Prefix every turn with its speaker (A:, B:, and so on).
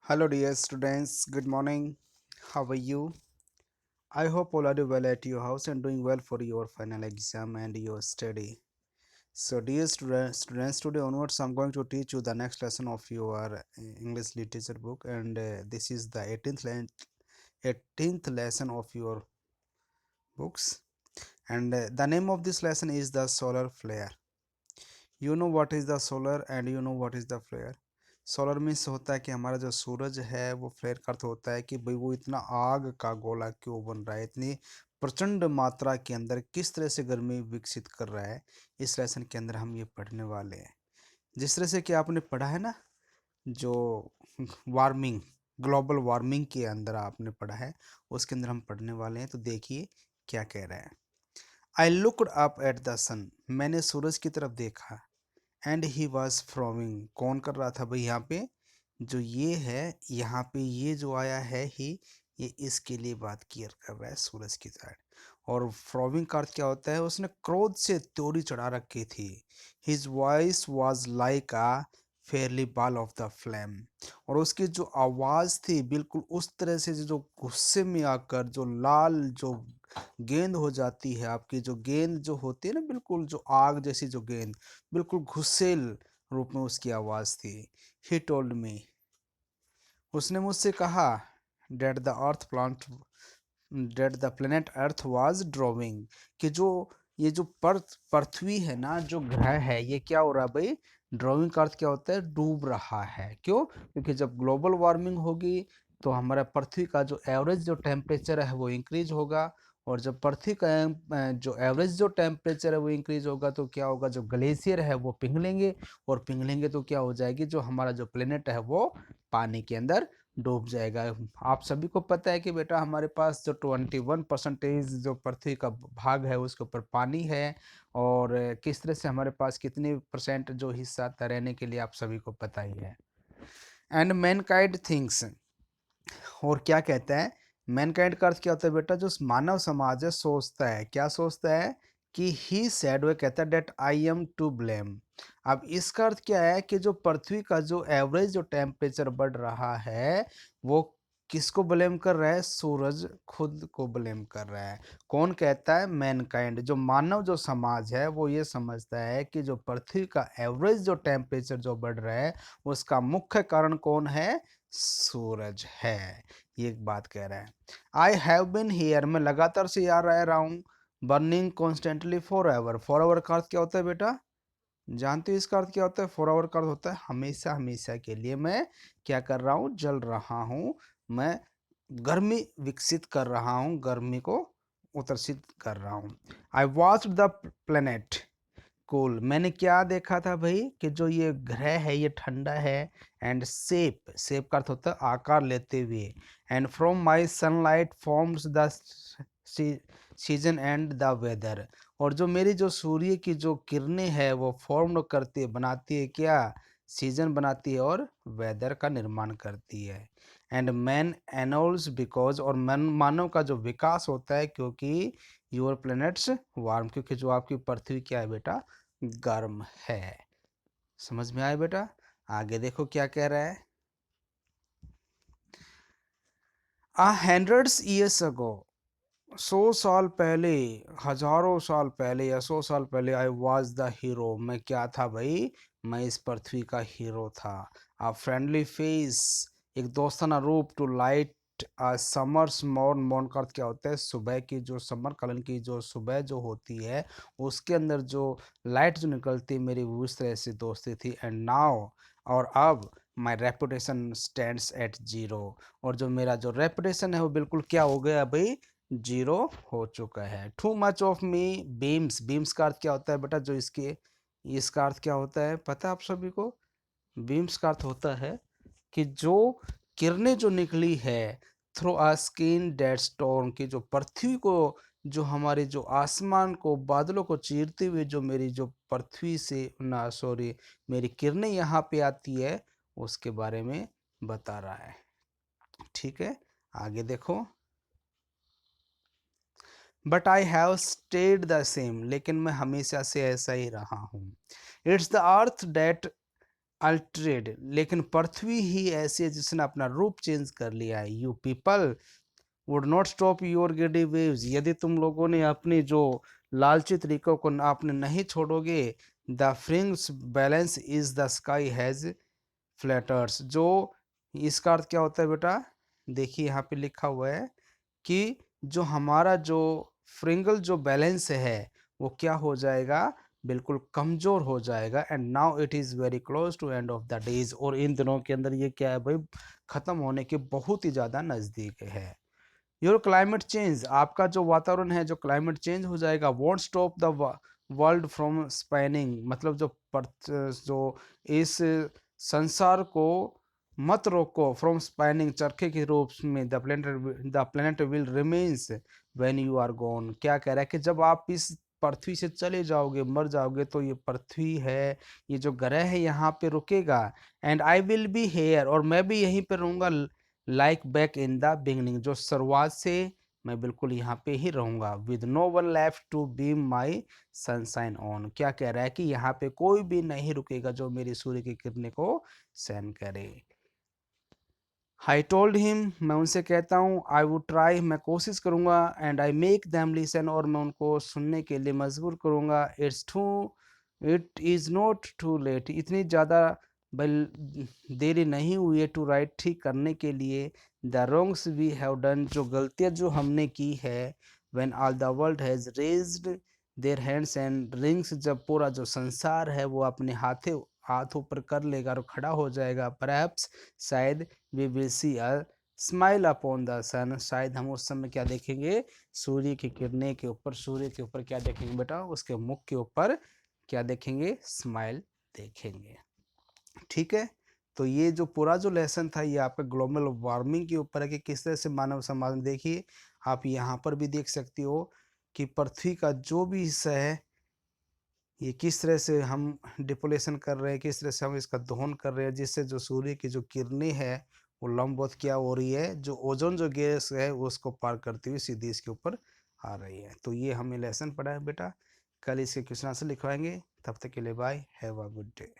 A: Hello, dear students. Good morning. How are you? I hope all are doing well at your house and doing well for your final exam and your study. So, dear students, today onwards, I'm going to teach you the next lesson of your English literature book, and this is the 18th lesson of your books. And the name of this lesson is the solar flare. You know what is the solar and you know what is the flare. Solar means होता है कि हमारा जो सूरज है वो flare का अर्थ होता है कि भाई वो इतना आग का गोला क्यों बन रहा है, इतनी प्रचंड मात्रा के अंदर किस तरह से गर्मी विकसित कर रहा है। इस लेसन के अंदर हम ये पढ़ने वाले हैं। जिस तरह से कि आपने पढ़ा है ना, जो वार्मिंग, ग्लोबल वार्मिंग के अंदर आपने पढ़ा है, उसके अंदर हम पढ़ने वाले हैं। तो देखिए क्या कह रहा है। I looked up at the sun, मैंने सूरज की तरफ देखा। एंड ही वॉज फ्रॉमिंग, कौन कर रहा था भाई यहाँ पे, जो ये है यहाँ पे ये जो आया है ही, ये इसके लिए बात क्लियर कर रहा है सूरज की साइड। और फ्रॉमिंग का अर्थ क्या होता है, उसने क्रोध से त्योरी चढ़ा रखी थी। His voice was like a fairly ball of the flame, और उसकी जो आवाज़ थी बिल्कुल उस तरह से जो गुस्से में आकर जो लाल जो गेंद हो जाती है, आपकी जो गेंद जो होती है ना, बिल्कुल जो आग जैसी जो गेंद, बिल्कुल गुस्सेल रूप में उसकी आवाज़ थी। ही टोल्ड मी, उसने मुझसे कहा, that the earth plant that the planet earth was drowning, कि जो ये जो पृथ्वी है ना, जो ग्रह है, ये क्या हो रहा है भाई, ड्रॉविंग का अर्थ क्या होता है, डूब रहा है। क्यों? क्योंकि जब ग्लोबल वार्मिंग होगी तो हमारा पृथ्वी का जो एवरेज जो टेम्परेचर है वो इंक्रीज होगा, और जब पृथ्वी का जो एवरेज जो टेम्परेचर है वो इंक्रीज होगा तो क्या होगा, जो ग्लेशियर है वो पिघलेंगे, और पिघलेंगे तो क्या हो जाएगी, जो हमारा जो प्लेनेट है वो पानी के अंदर डूब जाएगा। आप सभी को पता है कि बेटा हमारे पास जो 21% जो पृथ्वी का भाग है उसके ऊपर पानी है, और किस तरह से हमारे पास कितने परसेंट जो हिस्सा तैरने के लिए आप सभी को पता ही है। एंड मैनकाइंड थिंग्स, और क्या कहता है, मैनकाइंड का अर्थ क्या होता है बेटा, जो मानव समाज है सोचता है, क्या सोचता है कि ही सैड, वो कहता है that I am to blame. अब इसका अर्थ क्या है कि जो पृथ्वी का जो एवरेज जो टेम्परेचर बढ़ रहा है वो किसको ब्लेम कर रहा है, सूरज खुद को ब्लेम कर रहा है। कौन कहता है, मैनकाइंड, जो मानव जो समाज है वो ये समझता है कि जो पृथ्वी का एवरेज जो टेम्परेचर जो बढ़ रहा है उसका मुख्य कारण कौन है, सूरज है। ये एक बात कह रहा है। आई हैव बिन हियर, मैं लगातार से यहाँ रह रहा हूँ। Burning constantly for ever, for ever का अर्थ क्या होता है बेटा, जानते हो इसका अर्थ क्या होता है, फॉर एवर का अर्थ होता है हमेशा, हमेशा के लिए मैं क्या कर रहा हूँ, जल रहा हूँ, मैं गर्मी विकसित कर रहा हूँ, गर्मी को उत्सर्जित कर रहा हूँ। I watched the planet cool, मैंने क्या देखा था भाई, कि जो ये ग्रह है ये ठंडा है। एंड सेप, सेप का अर्थ होता है आकार लेते हुए। And from my sunlight forms the season and the weather, और जो मेरी जो सूर्य की जो किरणें है वो फॉर्म करती है, बनाती है क्या, सीजन बनाती है और वेदर का निर्माण करती है। एंड मैन एनोल्स बिकॉज, और मन मानव का जो विकास होता है क्योंकि योर प्लैनेट्स वार्म, क्योंकि जो आपकी पृथ्वी क्या है बेटा, गर्म है। समझ में आया बेटा? आगे देखो क्या कह रहा है। आ हंड्रेड्स ईयर्स अगो, 100 साल पहले, हजारों साल पहले या 100 साल पहले, आई वॉज द हीरो, मैं क्या था भाई, मैं इस पृथ्वी का हीरो था। आ फ्रेंडली फेस, एक दोस्ताना रूप, to light summers morn, morn का अर्थ क्या होता है, सुबह की जो समर कालन की जो सुबह जो होती है उसके अंदर जो लाइट जो निकलती है, मेरी उस तरह से दोस्ती थी। एंड नाउ, और अब my reputation stands eight zero, और जो मेरा जो रेपुटेशन है वो बिल्कुल क्या हो गया भाई, जीरो हो चुका है। Too much of me beams, beams का अर्थ क्या होता है बेटा, जो इसका अर्थ क्या होता है पता है आप सभी को, बीम्स का अर्थ होता है कि जो किरणें जो निकली है थ्रू आ स्किन डेड स्टॉर्म, की जो पृथ्वी को, जो हमारे जो आसमान को, बादलों को चीरते हुए जो मेरी जो पृथ्वी से ना सॉरी मेरी किरणें यहाँ पे आती है, उसके बारे में बता रहा है। ठीक है, आगे देखो। But I have stayed the same, लेकिन मैं हमेशा से ऐसा ही रहा हूँ। इट्स द अर्थ डेट अल्टरेड, लेकिन पृथ्वी ही ऐसी है जिसने अपना रूप चेंज कर लिया है। You people would not stop your greedy waves, यदि तुम लोगों ने अपनी जो लालची तरीकों को आपने नहीं छोड़ोगे। The fringes balance is the sky has flatters, जो इसका अर्थ क्या होता है बेटा, देखिए यहाँ पे लिखा हुआ है कि जो हमारा जो फ्रिंगल जो बैलेंस है वो क्या हो जाएगा, बिल्कुल कमजोर हो जाएगा। And now it is very close to end of the days, और इन दिनों के अंदर ये क्या है भाई, खत्म होने के बहुत ही ज़्यादा नज़दीक है। योर क्लाइमेट चेंज, आपका जो वातावरण है जो क्लाइमेट चेंज हो जाएगा। Want stop the world from spanning, मतलब जो इस संसार को मत रोको, फ्रॉम स्पैनिंग चरखे के रूप में। The planet will remains when you are gone, क्या कह रहा है कि जब आप इस पृथ्वी से चले जाओगे, मर जाओगे, तो ये पृथ्वी है, ये जो ग्रह है यहाँ पे रुकेगा। And I will be here, और मैं भी यहीं पे रहूँगा। Like back in the beginning, जो शुरुआत से मैं बिल्कुल यहाँ पे ही रहूँगा। With no one left to beam my sunshine on, क्या कह रहा है कि यहाँ पे कोई भी नहीं रुकेगा जो मेरी सूर्य की किरणें को सहन करे। आई टोल्ड हिम, मैं उनसे कहता हूँ, आई वुड ट्राई, मैं कोशिश करूँगा। And I make them listen, और मैं उनको सुनने के लिए मजबूर करूँगा। It is not too late, इतनी ज़्यादा बल देरी नहीं हुई है टू राइट, ठीक करने के लिए। The wrongs we have done, जो गलतियाँ जो हमने की है। When all the world has raised their hands and rings, जब पूरा जो संसार है वो अपने हाथ ऊपर कर लेगा और खड़ा हो जाएगा। परहैप्स, शायद, we will see a smile upon the sun, शायद हम उस समय क्या देखेंगे, सूर्य की किरणें के ऊपर, सूर्य के ऊपर क्या देखेंगे बेटा, उसके मुख के ऊपर क्या देखेंगे, स्माइल देखेंगे। ठीक है, तो ये जो पूरा जो लेसन था ये आपका ग्लोबल वार्मिंग के ऊपर है कि किस तरह से मानव समाज में, देखिए आप यहाँ पर भी देख सकते हो कि पृथ्वी का जो भी हिस्सा है ये किस तरह से हम डिपोलेशन कर रहे हैं, किस तरह से हम इसका दोहन कर रहे हैं, जिससे जो सूर्य की जो किरणें है वो लंबवत क्या हो रही है, जो ओजोन जो गैस है वो उसको पार करती हुई सीधी इसके ऊपर आ रही है। तो ये हमें लेसन पढ़ा है बेटा, कल इसके क्वेश्चन आंसर लिखवाएंगे। तब तक के लिए bye, have a good day.